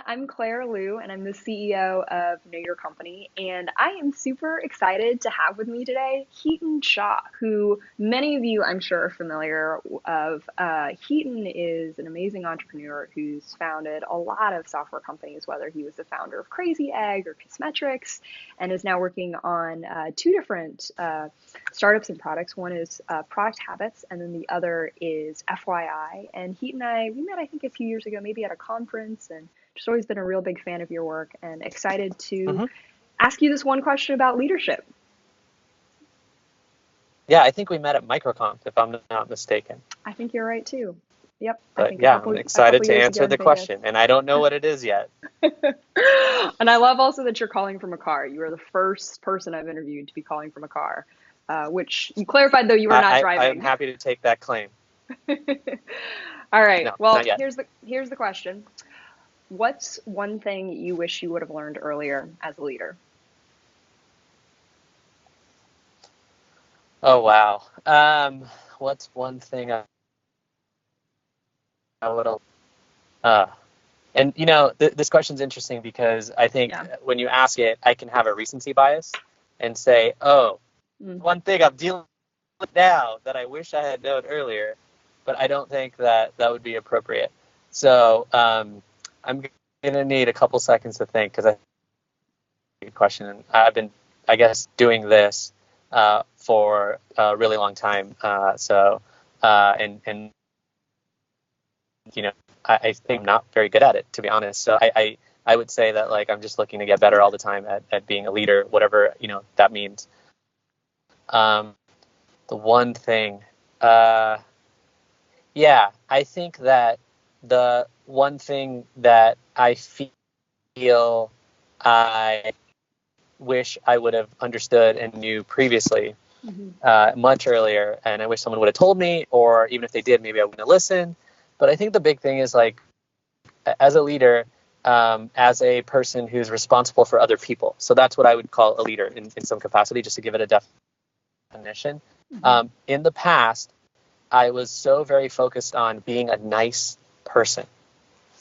I'm Claire Liu, and I'm the CEO of Know Your Company. And I am super excited to have with me today Hiten Shah, who many of you, I'm sure, are familiar of. Hiten is an amazing entrepreneur who's founded a lot of software companies, whether he was the founder of CrazyEgg or KISSmetrics, and is now working on two different startups and products. One is Product Habits, and then the other is FYI. And Hiten and we met, I think, a few years ago, maybe at a conference, and just always been a real big fan of your work and excited to hmm ask you this one question about leadership. Yeah, I think we met at MicroConf, if I'm not mistaken. I think you're right too. Yep, I But think yeah, I'm a excited couple to years ago answer in the Vegas. question, and I don't know what it is yet. And I love also that you're calling from a car. You are the first person I've interviewed to be calling from a car, which you clarified though you were not I'm driving. happy to take that claim. All right. No, Well, not yet. here's the question. What's one thing you wish you would have learned earlier as a leader? Oh wow. What's one thing I would have? Uh, and this question's interesting because I think Yeah. when you ask it, I can have a recency bias and say, oh, Mm. one thing I'm dealing with now that I wish I had known earlier, but I don't think that that would be appropriate. So I'm gonna need a couple seconds to think because I good question. I've been, I guess, doing this for a really long time. And I think I'm not very good at it, to be honest. So I would say that like I'm just looking to get better all the time at being a leader, whatever that means. Um, the one thing, uh, yeah, I think that the one thing that I feel I wish I would have understood and knew previously Hmm. much earlier, and I wish someone would have told me, or even if they did, maybe I wouldn't have listened. But I think the big thing is like, as a leader, as a person who's responsible for other people. So that's what I would call a leader in some capacity, just to give it a definition. Hmm. In the past, I was so very focused on being a nice person.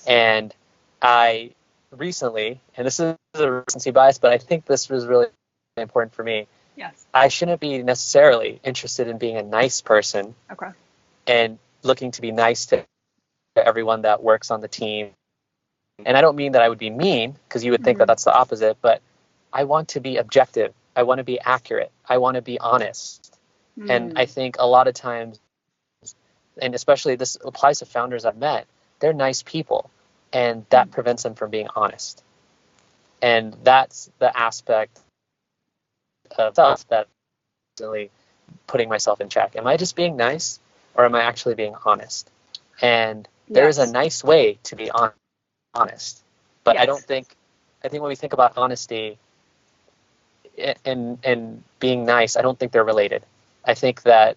And I recently, and this is a recency bias, but I think this was really important for me. Yes. I shouldn't be necessarily interested in being a nice person Okay. and looking to be nice to everyone that works on the team. And I don't mean that I would be mean, because you would think that Hmm. that's the opposite, but I want to be objective. I want to be accurate. I want to be honest. And I Mm. think a lot of times, and especially this applies to founders I've met, they're nice people, and that Mm. prevents them from being honest. And that's the aspect of self that really putting myself in check. Am I just being nice, or am I actually being honest? And there is a Yes. nice way to be honest, but I don't Yes. think. I think when we think about honesty and being nice, I don't think they're related. I think that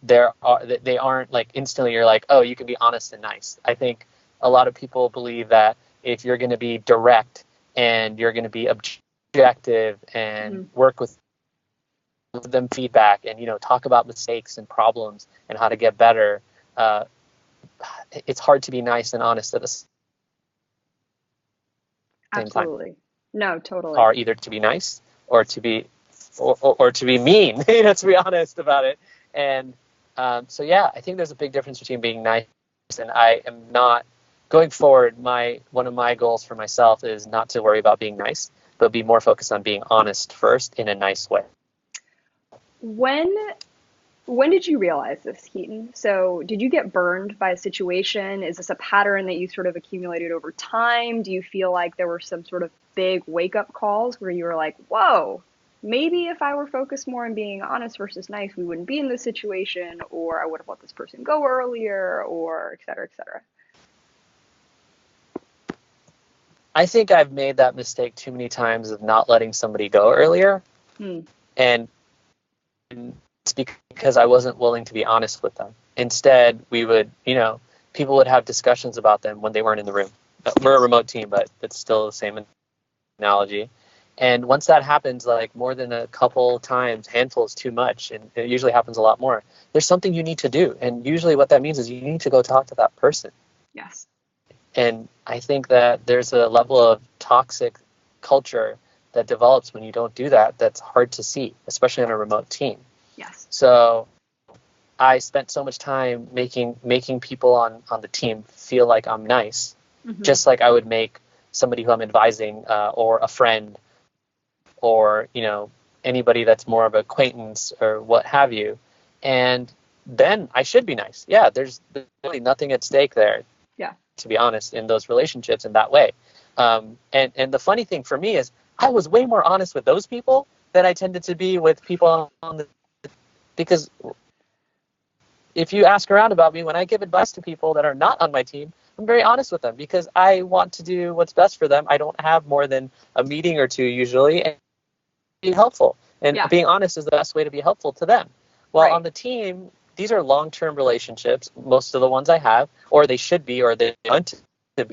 they aren't like instantly you're like, oh, you can be honest and nice. I think a lot of people believe that if you're going to be direct and you're going to be objective and Hmm. work with them feedback and talk about mistakes and problems and how to get better, uh, it's hard to be nice and honest at the same time. Absolutely. No, totally. Are either to be nice or to be or to be mean, to be honest about it. And so yeah, I think there's a big difference between being nice, and I am not going forward. My one of my goals for myself is not to worry about being nice, but be more focused on being honest first in a nice way. When when did you realize this, Keaton? So, did you get burned by a situation? Is this a pattern that you sort of accumulated over time? Do you feel like there were some sort of big wake-up calls where you were like, "Whoa, maybe if I were focused more on being honest versus nice, we wouldn't be in this situation, or I would have let this person go earlier, or et cetera, et cetera." I think I've made that mistake too many times of not letting somebody go earlier, Hmm. and it's because I wasn't willing to be honest with them. Instead, people would have discussions about them when they weren't in the room. We're a Yes. remote team, but it's still the same analogy. And once that happens, like more than a couple times, handful is too much, and it usually happens a lot more. There's something you need to do, and usually what that means is you need to go talk to that person. Yes. And I think that there's a level of toxic culture that develops when you don't do that that's hard to see, especially on a remote team. Yes. So I spent so much time making people on the team feel like I'm nice, just like I would make somebody who I'm advising or a friend or, anybody that's more of an acquaintance or what have you. And then I should be nice. Yeah, there's really nothing at stake there, Yeah. to be honest, in those relationships in that way. And the funny thing for me is I was way more honest with those people than I tended to be with people because if you ask around about me, when I give advice to people that are not on my team, I'm very honest with them because I want to do what's best for them. I don't have more than a meeting or two usually, and be helpful. And being honest is the best way to be helpful to them. Well, on the team, these are long-term relationships, most of the ones I have, or they should be, or they're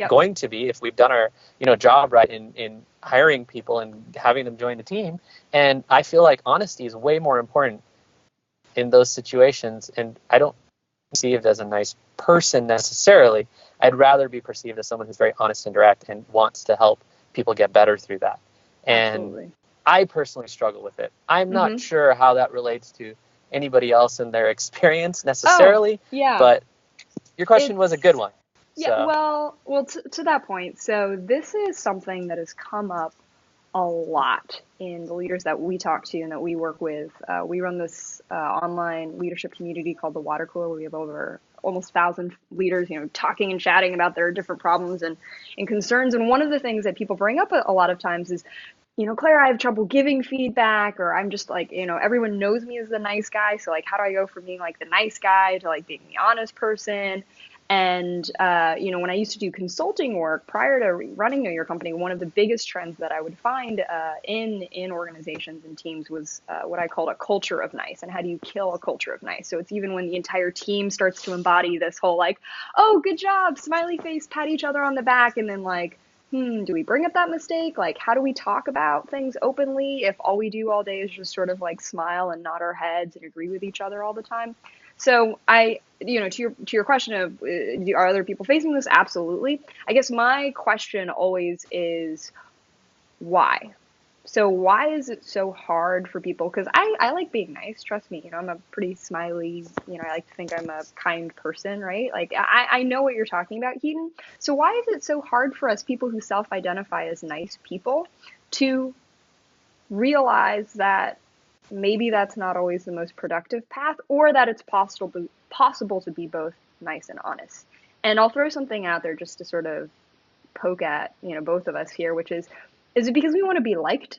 going to be if we've done our job right in hiring people and having them join the team. And I feel like honesty is way more important in those situations. And I don't perceived as a nice person necessarily. I'd rather be perceived as someone who's very honest and direct and wants to help people get better through that. And Absolutely. I personally struggle with it. I'm not sure how that relates to anybody else in their experience necessarily. But your question was a good one. Yeah, well, to that point, so this is something that has come up a lot in the leaders that we talk to and that we work with. We run this online leadership community called the Water Cooler, where we have over almost 1,000 leaders, talking and chatting about their different problems and concerns. And one of the things that people bring up a lot of times is, Claire, I have trouble giving feedback, or I'm just like, everyone knows me as the nice guy. So like, how do I go from being like the nice guy to like being the honest person? And, when I used to do consulting work prior to running Know Your Company, one of the biggest trends that I would find in organizations and teams was what I called a culture of nice. And how do you kill a culture of nice? So it's even when the entire team starts to embody this whole like, oh, good job, smiley face, pat each other on the back, and then like, do we bring up that mistake? Like, how do we talk about things openly if all we do all day is just sort of like smile and nod our heads and agree with each other all the time? So to your question of are other people facing this? Absolutely. I guess my question always is why? So why is it so hard for people? Because I like being nice. Trust me, I'm a pretty smiley, I like to think I'm a kind person, right? Like I know what you're talking about, Hiten. So why is it so hard for us people who self-identify as nice people to realize that maybe that's not always the most productive path, or that it's possible to be both nice and honest? And I'll throw something out there just to sort of poke at, both of us here, which is it because we want to be liked?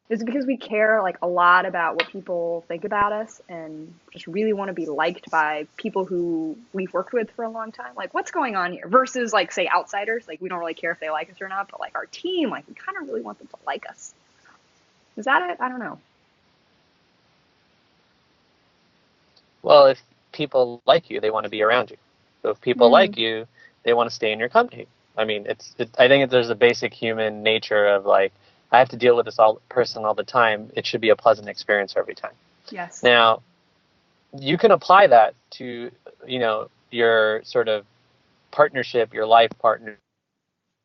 Is it because we care like a lot about what people think about us and just really want to be liked by people who we've worked with for a long time? Like, what's going on here? Versus like, say, outsiders, like we don't really care if they like us or not, but like our team, like we kind of really want them to like us. Is that it? I don't know. Well, if people like you, they want to be around you. So if people like you, they want to stay in your company. I mean, I think there's a basic human nature of like, I have to deal with this person all the time. It should be a pleasant experience every time. Yes. Now, you can apply that to, your sort of partnership, your life partner,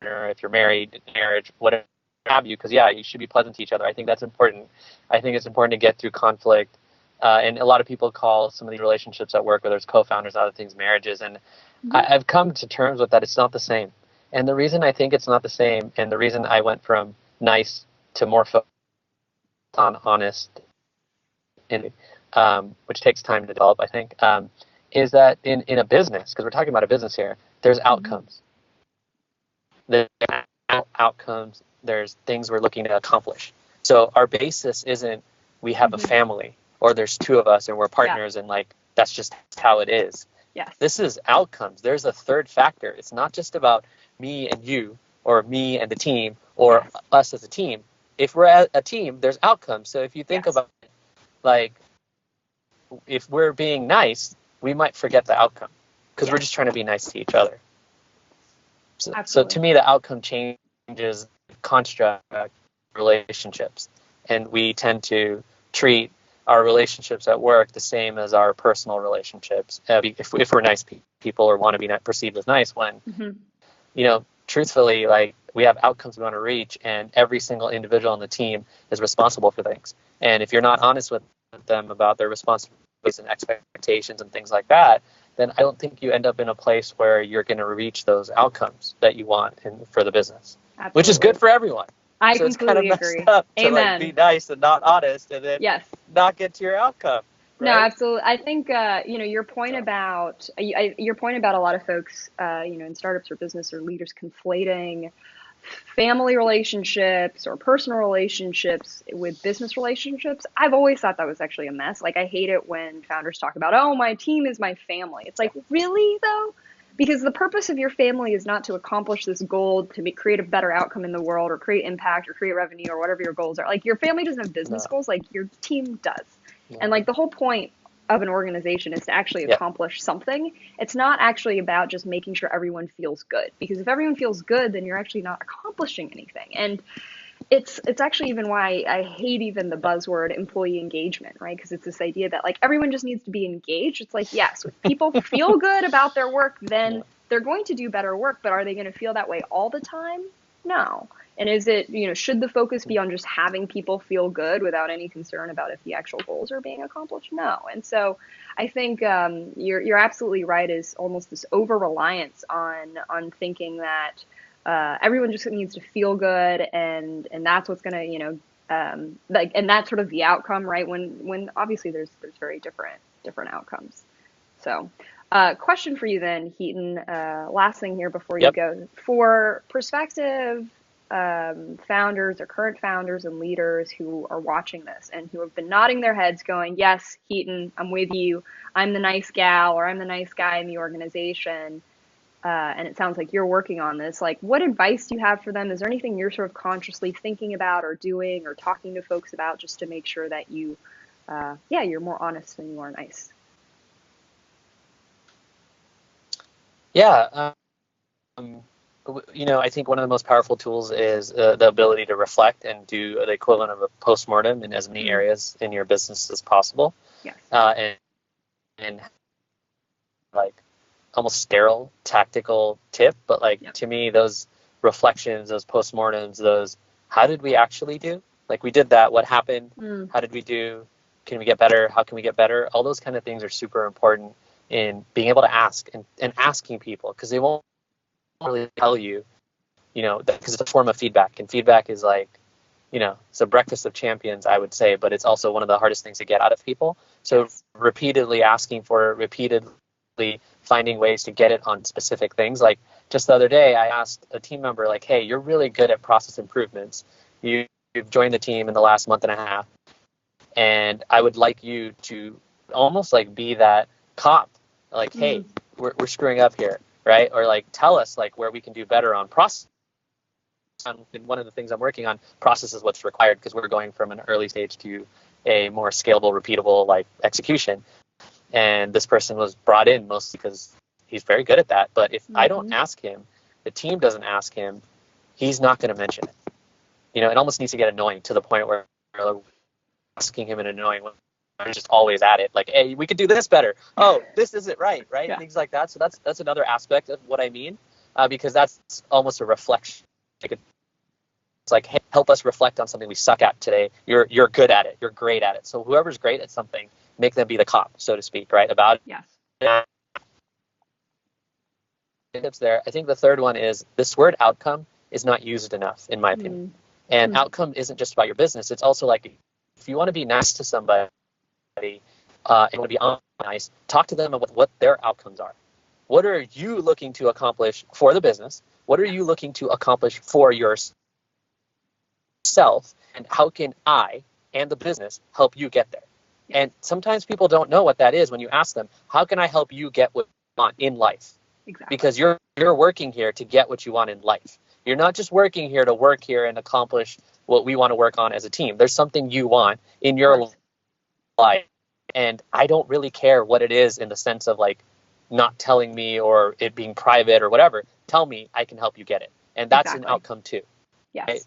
if you're married, marriage, whatever have you, because you should be pleasant to each other. I think that's important. I think it's important to get through conflict. And a lot of people call some of these relationships at work, whether it's co-founders, other things, marriages. And I've come to terms with that. It's not the same. And the reason I think it's not the same, and the reason I went from nice to more focused on honest, which takes time to develop, I think, is that in a business, because we're talking about a business here, there's outcomes. There's outcomes. There's things we're looking to accomplish. So our basis isn't we have a family, or there's two of us and we're partners and like that's just how it is. Yes. This is outcomes. There's a third factor. It's not just about me and you, or me and the team, or us as a team. If we're a team, there's outcomes. So if you think about it, like if we're being nice, we might forget the outcome because we're just trying to be nice to each other. So to me, the outcome changes construct relationships, and we tend to treat our relationships at work the same as our personal relationships. If we're nice people or want to be perceived as nice, when truthfully, like, we have outcomes we want to reach, and every single individual on the team is responsible for things. And if you're not honest with them about their responsibilities and expectations and things like that, then I don't think you end up in a place where you're going to reach those outcomes that you want for the business. Absolutely. Which is good for everyone. I so completely it's kind of agree. messed up to Amen. like be nice and not honest, and then not get to your outcome. Right? No, absolutely. I think your point about a lot of folks in startups or business or leaders conflating family relationships or personal relationships with business relationships. I've always thought that was actually a mess. Like, I hate it when founders talk about, oh, my team is my family. It's like, really though? Because the purpose of your family is not to accomplish this goal to create a better outcome in the world or create impact or create revenue or whatever your goals are. Like, your family doesn't have business goals, like your team does. And like, the whole point of an organization is to actually accomplish something. It's not actually about just making sure everyone feels good, because if everyone feels good, then you're actually not accomplishing anything. And it's actually even why I hate even the buzzword employee engagement, right? Because it's this idea that like everyone just needs to be engaged. It's like, yes, if people feel good about their work, then they're going to do better work, but are they going to feel that way all the time? No. And is it, should the focus be on just having people feel good without any concern about if the actual goals are being accomplished? No. And so I think you're absolutely right, is almost this over-reliance on thinking that everyone just needs to feel good, and that's what's going to, and that's sort of the outcome, right? When obviously there's very different outcomes. So question for you then, Hiten, last thing here before you go. For prospective founders or current founders and leaders who are watching this and who have been nodding their heads going, yes, Hiten, I'm with you. I'm the nice gal or I'm the nice guy in the organization. And it sounds like you're working on this. Like, what advice do you have for them? Is there anything you're sort of consciously thinking about or doing or talking to folks about just to make sure that you, you're more honest than you are nice? Yeah. I think one of the most powerful tools is the ability to reflect and do the equivalent of a postmortem in as many areas in your business as possible. Yes. And like almost sterile tactical tip, but like to me, those reflections, those postmortems, those how did we actually do? Like, we did that. What happened? How did we do? Can we get better? How can we get better? All those kind of things are super important in being able to ask and asking people, because they won't really tell you, because it's a form of feedback, and feedback is like, it's a breakfast of champions, I would say, but it's also one of the hardest things to get out of people. So repeatedly asking for it, repeatedly finding ways to get it on specific things. Like, just the other day, I asked a team member, like, hey, you're really good at process improvements. You've joined the team in the last month and a half, and I would like you to almost like be that cop, like, hey, we're screwing up here, right? Or like, tell us like where we can do better on process. And one of the things I'm working on, process is what's required, because we're going from an early stage to a more scalable, repeatable like execution. And this person was brought in mostly because he's very good at that. But if I don't ask him, the team doesn't ask him, he's not going to mention it. It almost needs to get annoying to the point where asking him an annoying way. They're just always at it, like, hey, we could do this better. Oh, this isn't right? Yeah. Things like that. So that's another aspect of what I mean, because that's almost a reflection. It's like, hey, help us reflect on something we suck at today. You're good at it. You're great at it. So whoever's great at something, make them be the cop, so to speak, right? About it. Yes. Tips there. I think the third one is this word outcome is not used enough, in my opinion. And outcome isn't just about your business. It's also like, if you want to be nice to somebody, and want to be nice, talk to them about what their outcomes are. What are you looking to accomplish for the business? What are you looking to accomplish for yourself? And how can I and the business help you get there? And sometimes people don't know what that is when you ask them, how can I help you get what you want in life? Exactly. Because you're working here to get what you want in life. You're not just working here to work here and accomplish what we want to work on as a team. There's something you want in your life. And I don't really care what it is, in the sense of like not telling me or it being private or whatever. Tell me, I can help you get it. And that's an outcome too. Yes. Right?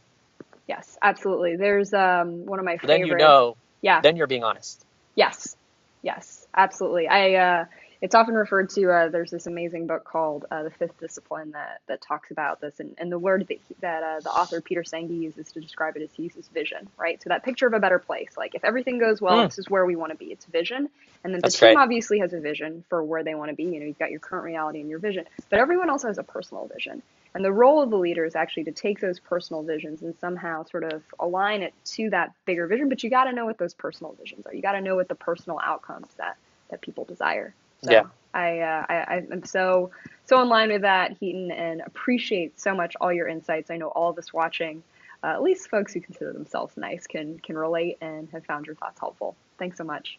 Yes, absolutely. There's one of my favorites. Then then you're being honest. Yes, absolutely. It's often referred to, there's this amazing book called The Fifth Discipline that talks about this. And the word that the author Peter Senge uses to describe it is he uses vision, right? So that picture of a better place. Like if everything goes well, this is where we want to be. It's vision. And then the That's team great. obviously has a vision for where they want to be. You know, you've got your current reality and your vision, but everyone also has a personal vision. And the role of the leader is actually to take those personal visions and somehow sort of align it to that bigger vision. But you got to know what those personal visions are. You got to know what the personal outcomes that people desire. Yeah. So I'm so in line with that, Hiten, and appreciate so much all your insights. I know all of us watching, at least folks who consider themselves nice, can relate and have found your thoughts helpful. Thanks so much.